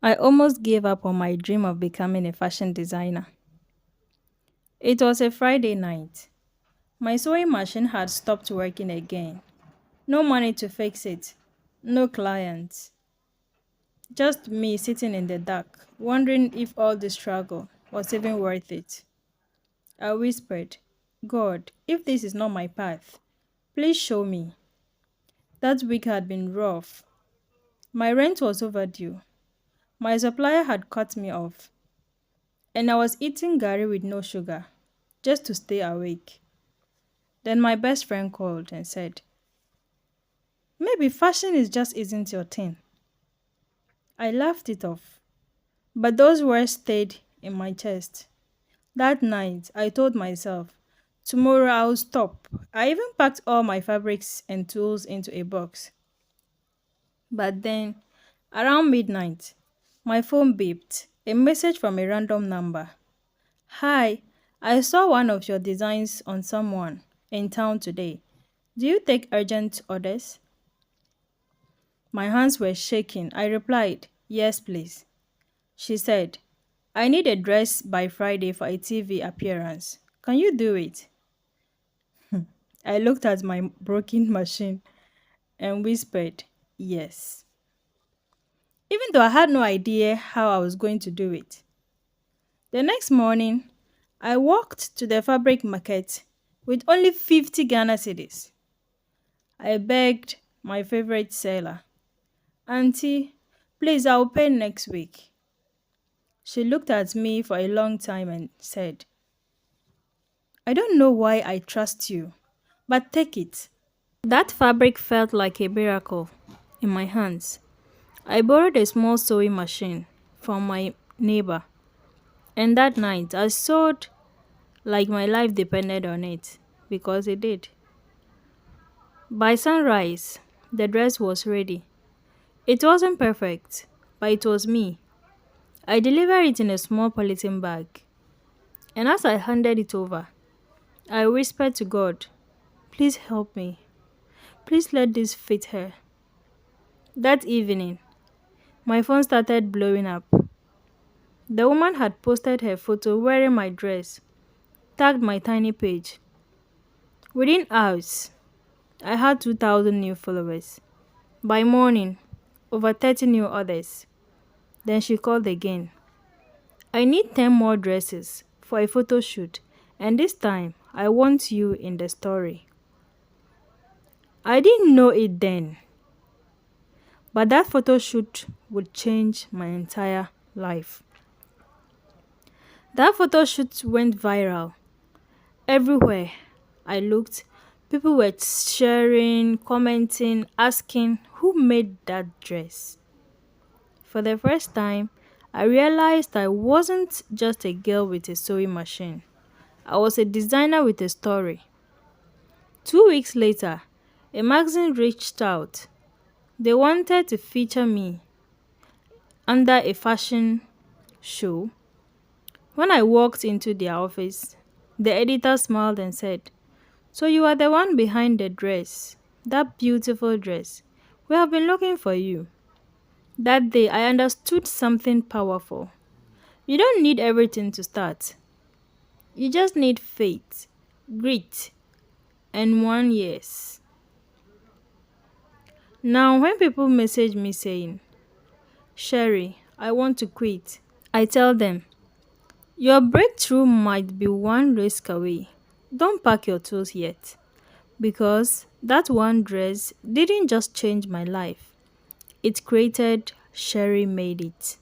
I almost gave up on my dream of becoming a fashion designer. It was a Friday night. My sewing machine had stopped working again. No money to fix it, no clients. Just me sitting in the dark, wondering if all the struggle was even worth it. I whispered, God, if this is not my path, please show me. That week had been rough. My rent was overdue. My supplier had cut me off, and I was eating gari with no sugar, just to stay awake. Then my best friend called and said, maybe fashion is just isn't your thing. I laughed it off, but those words stayed in my chest. That night, I told myself, tomorrow I'll stop. I even packed all my fabrics and tools into a box. But then, around midnight, my phone beeped. A message from a random number. Hi, I saw one of your designs on someone in town today. Do you take urgent orders? My hands were shaking. I replied, yes, please. She said, I need a dress by Friday for a TV appearance. Can you do it? I looked at my broken machine and whispered, yes. Even though I had no idea how I was going to do it. The next morning, I walked to the fabric market with only 50 Ghana cedis. I begged my favorite seller, Auntie, please, I'll pay next week. She looked at me for a long time and said, I don't know why I trust you, but take it. That fabric felt like a miracle in my hands. I borrowed a small sewing machine from my neighbor, and that night I sewed like my life depended on it, because it did. By sunrise, the dress was ready. It wasn't perfect, but it was me. I delivered it in a small polythene bag, and as I handed it over, I whispered to God, please help me. Please let this fit her. That evening, my phone started blowing up. The woman had posted her photo wearing my dress, tagged my tiny page. Within hours, I had 2,000 new followers. By morning, over 30 new others. Then she called again. I need 10 more dresses for a photo shoot, and this time I want you in the story. I didn't know it then, but that photo shoot would change my entire life. That photo shoot went viral. Everywhere I looked, people were sharing, commenting, asking who made that dress. For the first time, I realized I wasn't just a girl with a sewing machine. I was a designer with a story. 2 weeks later, a magazine reached out. They wanted to feature me under a fashion show. When I walked into their office, the editor smiled and said, so you are the one behind the dress, that beautiful dress. We have been looking for you. That day, I understood something powerful. You don't need everything to start. You just need faith, grit, and one yes. Now, when people message me saying, Sherry, I want to quit, I tell them, your breakthrough might be one risk away. Don't pack your tools yet. Because that one dress didn't just change my life, it created Sherry Made It.